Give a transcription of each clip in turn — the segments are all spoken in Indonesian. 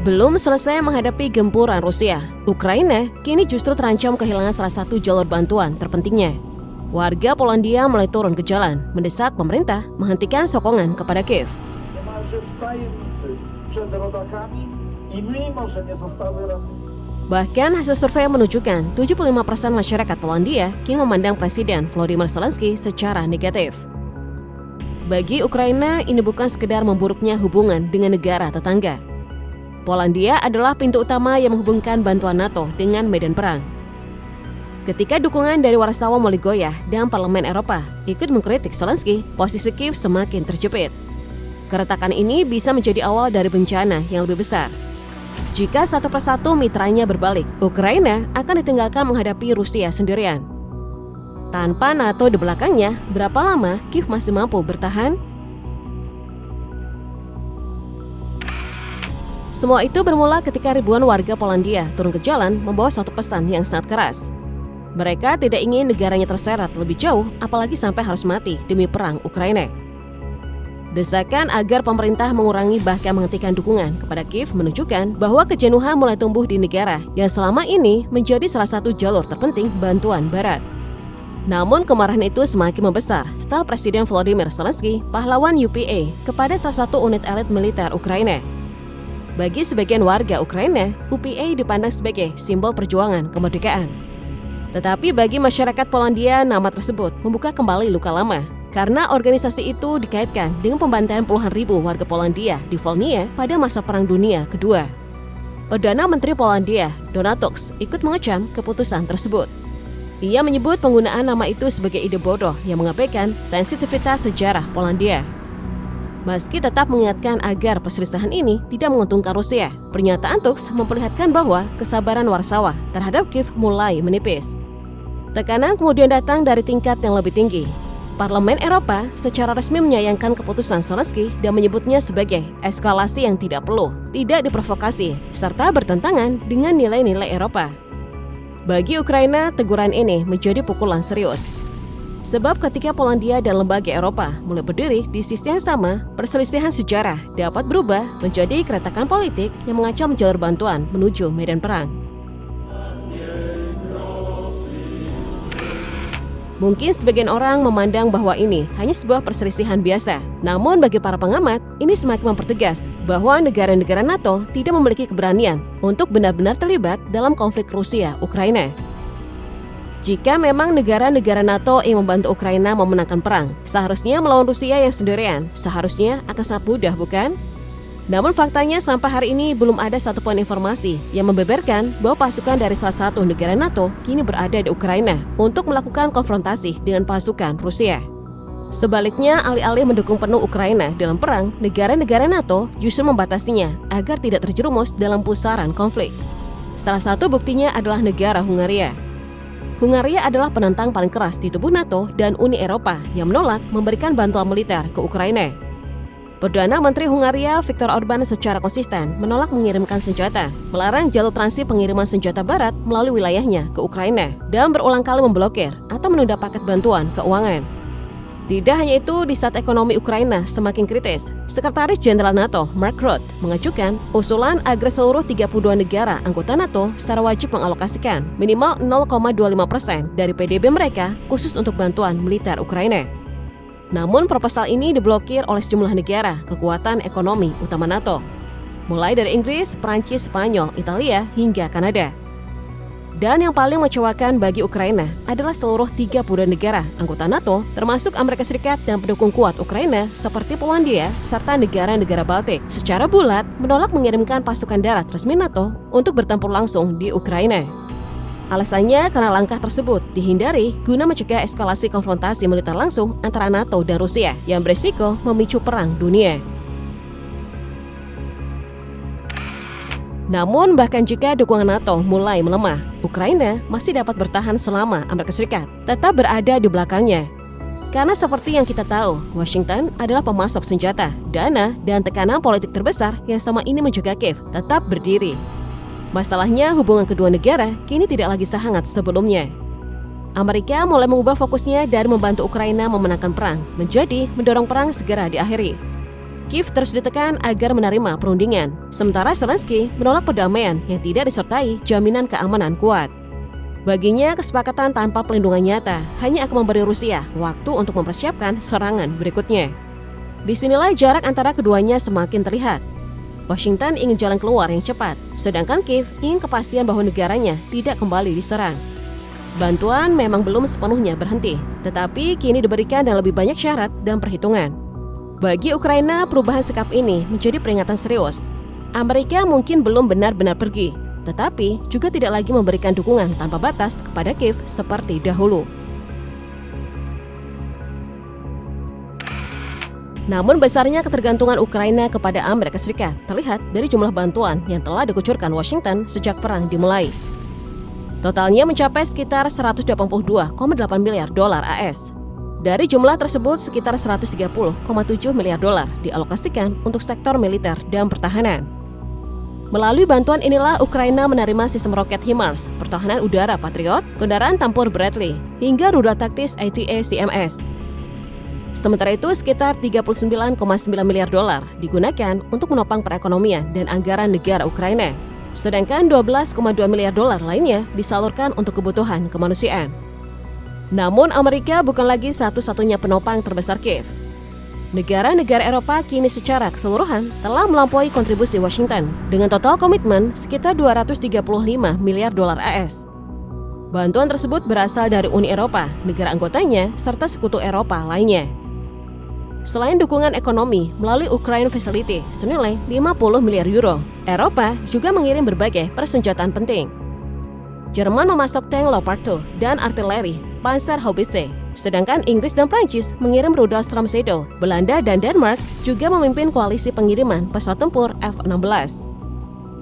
Belum selesai menghadapi gempuran Rusia, Ukraina kini justru terancam kehilangan salah satu jalur bantuan terpentingnya. Warga Polandia mulai turun ke jalan, mendesak pemerintah menghentikan sokongan kepada Kiev. Bahkan hasil survei menunjukkan 75% masyarakat Polandia kini memandang Presiden Volodymyr Zelensky secara negatif. Bagi Ukraina, ini bukan sekedar memburuknya hubungan dengan negara tetangga. Polandia adalah pintu utama yang menghubungkan bantuan NATO dengan medan perang. Ketika dukungan dari wartawan mulai goyah dan Parlemen Eropa ikut mengkritik Zelensky, posisi Kiev semakin terjepit. Keretakan ini bisa menjadi awal dari bencana yang lebih besar. Jika satu persatu mitranya berbalik, Ukraina akan ditinggalkan menghadapi Rusia sendirian. Tanpa NATO di belakangnya, berapa lama Kiev masih mampu bertahan? Semua itu bermula ketika ribuan warga Polandia turun ke jalan membawa satu pesan yang sangat keras. Mereka tidak ingin negaranya terseret lebih jauh, apalagi sampai harus mati demi perang Ukraina. Desakan agar pemerintah mengurangi bahkan menghentikan dukungan kepada Kiev menunjukkan bahwa kejenuhan mulai tumbuh di negara yang selama ini menjadi salah satu jalur terpenting bantuan Barat. Namun kemarahan itu semakin membesar setelah Presiden Volodymyr Zelensky pahlawan UPA kepada salah satu unit elit militer Ukraina. Bagi sebagian warga Ukraina, UPA dipandang sebagai simbol perjuangan kemerdekaan. Tetapi bagi masyarakat Polandia, nama tersebut membuka kembali luka lama, karena organisasi itu dikaitkan dengan pembantaian puluhan ribu warga Polandia di Volhynia pada masa Perang Dunia Kedua. Perdana Menteri Polandia, Donald Tusk, ikut mengecam keputusan tersebut. Ia menyebut penggunaan nama itu sebagai ide bodoh yang mengabaikan sensitivitas sejarah Polandia. Meski tetap mengingatkan agar perselisihan ini tidak menguntungkan Rusia, pernyataan Tusk memperlihatkan bahwa kesabaran Warsawa terhadap Kiev mulai menipis. Tekanan kemudian datang dari tingkat yang lebih tinggi. Parlemen Eropa secara resmi menyayangkan keputusan Zelensky dan menyebutnya sebagai eskalasi yang tidak perlu, tidak diprovokasi, serta bertentangan dengan nilai-nilai Eropa. Bagi Ukraina, teguran ini menjadi pukulan serius. Sebab ketika Polandia dan lembaga Eropa mulai berdiri di sisi yang sama, perselisihan sejarah dapat berubah menjadi keretakan politik yang mengancam jalur bantuan menuju medan perang. Mungkin sebagian orang memandang bahwa ini hanya sebuah perselisihan biasa. Namun bagi para pengamat, ini semakin mempertegas bahwa negara-negara NATO tidak memiliki keberanian untuk benar-benar terlibat dalam konflik Rusia-Ukraina. Jika memang negara-negara NATO yang membantu Ukraina memenangkan perang, seharusnya melawan Rusia yang sendirian, seharusnya akan sangat mudah, bukan? Namun faktanya sampai hari ini belum ada satupun informasi yang membeberkan bahwa pasukan dari salah satu negara NATO kini berada di Ukraina untuk melakukan konfrontasi dengan pasukan Rusia. Sebaliknya, alih-alih mendukung penuh Ukraina dalam perang, negara-negara NATO justru membatasinya agar tidak terjerumus dalam pusaran konflik. Salah satu buktinya adalah negara Hungaria. Hungaria adalah penentang paling keras di tubuh NATO dan Uni Eropa yang menolak memberikan bantuan militer ke Ukraina. Perdana Menteri Hungaria Viktor Orbán secara konsisten menolak mengirimkan senjata, melarang jalur transit pengiriman senjata Barat melalui wilayahnya ke Ukraina, dan berulang kali memblokir atau menunda paket bantuan keuangan. Tidak hanya itu, di saat ekonomi Ukraina semakin kritis, Sekretaris Jenderal NATO Mark Rutte mengajukan usulan agar seluruh 32 negara anggota NATO secara wajib mengalokasikan minimal 0,25% dari PDB mereka khusus untuk bantuan militer Ukraina. Namun proposal ini diblokir oleh sejumlah negara kekuatan ekonomi utama NATO, mulai dari Inggris, Prancis, Spanyol, Italia, hingga Kanada. Dan yang paling mengecewakan bagi Ukraina adalah seluruh 32 negara anggota NATO, termasuk Amerika Serikat dan pendukung kuat Ukraina seperti Polandia serta negara-negara Baltik, secara bulat menolak mengirimkan pasukan darat resmi NATO untuk bertempur langsung di Ukraina. Alasannya karena langkah tersebut dihindari guna mencegah eskalasi konfrontasi militer langsung antara NATO dan Rusia yang berisiko memicu perang dunia. Namun bahkan jika dukungan NATO mulai melemah, Ukraina masih dapat bertahan selama Amerika Serikat tetap berada di belakangnya. Karena seperti yang kita tahu, Washington adalah pemasok senjata, dana, dan tekanan politik terbesar yang selama ini menjaga Kiev tetap berdiri. Masalahnya hubungan kedua negara kini tidak lagi sehangat sebelumnya. Amerika mulai mengubah fokusnya dari membantu Ukraina memenangkan perang menjadi mendorong perang segera diakhiri. Kiev terus ditekan agar menerima perundingan, sementara Zelensky menolak perdamaian yang tidak disertai jaminan keamanan kuat. Baginya, kesepakatan tanpa pelindungan nyata hanya akan memberi Rusia waktu untuk mempersiapkan serangan berikutnya. Disinilah jarak antara keduanya semakin terlihat. Washington ingin jalan keluar yang cepat, sedangkan Kiev ingin kepastian bahwa negaranya tidak kembali diserang. Bantuan memang belum sepenuhnya berhenti, tetapi kini diberikan dengan lebih banyak syarat dan perhitungan. Bagi Ukraina, perubahan sikap ini menjadi peringatan serius. Amerika mungkin belum benar-benar pergi, tetapi juga tidak lagi memberikan dukungan tanpa batas kepada Kiev seperti dahulu. Namun besarnya ketergantungan Ukraina kepada Amerika Serikat terlihat dari jumlah bantuan yang telah dikucurkan Washington sejak perang dimulai. Totalnya mencapai sekitar 182,8 miliar dolar AS. Dari jumlah tersebut, sekitar 130,7 miliar dolar dialokasikan untuk sektor militer dan pertahanan. Melalui bantuan inilah Ukraina menerima sistem roket HIMARS, pertahanan udara Patriot, kendaraan tempur Bradley, hingga rudal taktis ATACMS. Sementara itu, sekitar 39,9 miliar dolar digunakan untuk menopang perekonomian dan anggaran negara Ukraina. Sedangkan 12,2 miliar dolar lainnya disalurkan untuk kebutuhan kemanusiaan. Namun Amerika bukan lagi satu-satunya penopang terbesar Kiev. Negara-negara Eropa kini secara keseluruhan telah melampaui kontribusi Washington dengan total komitmen sekitar 235 miliar dolar AS. Bantuan tersebut berasal dari Uni Eropa, negara anggotanya, serta sekutu Eropa lainnya. Selain dukungan ekonomi melalui Ukraine Facility senilai 50 miliar euro, Eropa juga mengirim berbagai persenjataan penting. Jerman memasok tank Leopard 2 dan artileri Panzerhaubitze, sedangkan Inggris dan Prancis mengirim rudal Storm Shadow. Belanda dan Denmark juga memimpin koalisi pengiriman pesawat tempur F-16.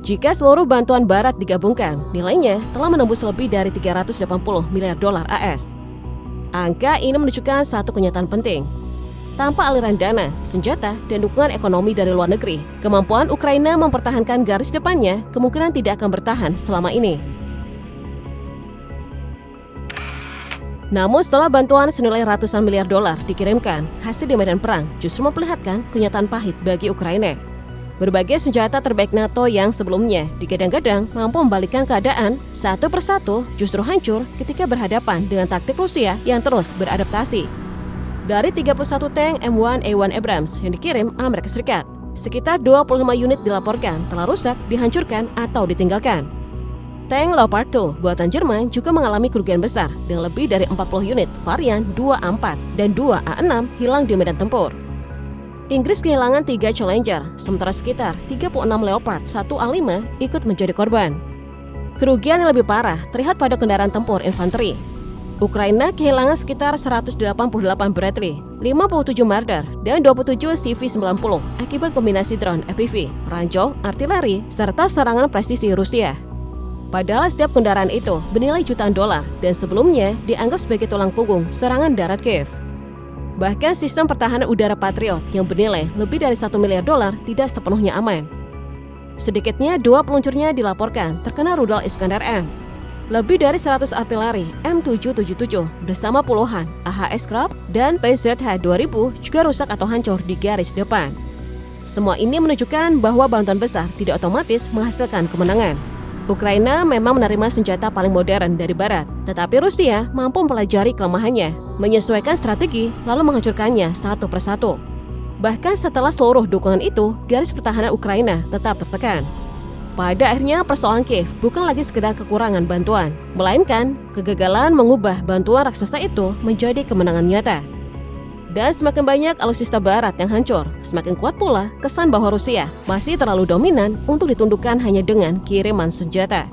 Jika seluruh bantuan barat digabungkan, nilainya telah menembus lebih dari 380 miliar dolar AS. Angka ini menunjukkan satu kenyataan penting. Tanpa aliran dana, senjata, dan dukungan ekonomi dari luar negeri, kemampuan Ukraina mempertahankan garis depannya kemungkinan tidak akan bertahan selama ini. Namun setelah bantuan senilai ratusan miliar dolar dikirimkan, hasil di medan perang justru memperlihatkan kenyataan pahit bagi Ukraina. Berbagai senjata terbaik NATO yang sebelumnya digadang-gadang mampu membalikkan keadaan satu persatu justru hancur ketika berhadapan dengan taktik Rusia yang terus beradaptasi. Dari 31 tank M1A1 Abrams yang dikirim Amerika Serikat, sekitar 25 unit dilaporkan telah rusak, dihancurkan, atau ditinggalkan. Tank Leopard 2 buatan Jerman juga mengalami kerugian besar dengan lebih dari 40 unit varian 2A4 dan 2A6 hilang di medan tempur. Inggris kehilangan 3 Challenger, sementara sekitar 36 Leopard 1A5 ikut menjadi korban. Kerugian yang lebih parah terlihat pada kendaraan tempur infanteri. Ukraina kehilangan sekitar 188 Bradley, 57 Marder, dan 27 CV-90 akibat kombinasi drone FPV, ranjau, artileri, serta serangan presisi Rusia. Padahal setiap kendaraan itu bernilai jutaan dolar dan sebelumnya dianggap sebagai tulang punggung serangan darat Kiev. Bahkan sistem pertahanan udara Patriot yang bernilai lebih dari 1 miliar dolar tidak sepenuhnya aman. Sedikitnya 2 peluncurnya dilaporkan terkena rudal Iskander-M. Lebih dari 100 artileri M777 bersama puluhan AHS Krab dan PZH-2000 juga rusak atau hancur di garis depan. Semua ini menunjukkan bahwa bantuan besar tidak otomatis menghasilkan kemenangan. Ukraina memang menerima senjata paling modern dari Barat, tetapi Rusia mampu mempelajari kelemahannya, menyesuaikan strategi, lalu menghancurkannya satu persatu. Bahkan setelah seluruh dukungan itu, garis pertahanan Ukraina tetap tertekan. Pada akhirnya persoalan Kiev bukan lagi sekedar kekurangan bantuan, melainkan kegagalan mengubah bantuan raksasa itu menjadi kemenangan nyata. Dan semakin banyak alutsista Barat yang hancur, semakin kuat pula kesan bahwa Rusia masih terlalu dominan untuk ditundukkan hanya dengan kiriman senjata.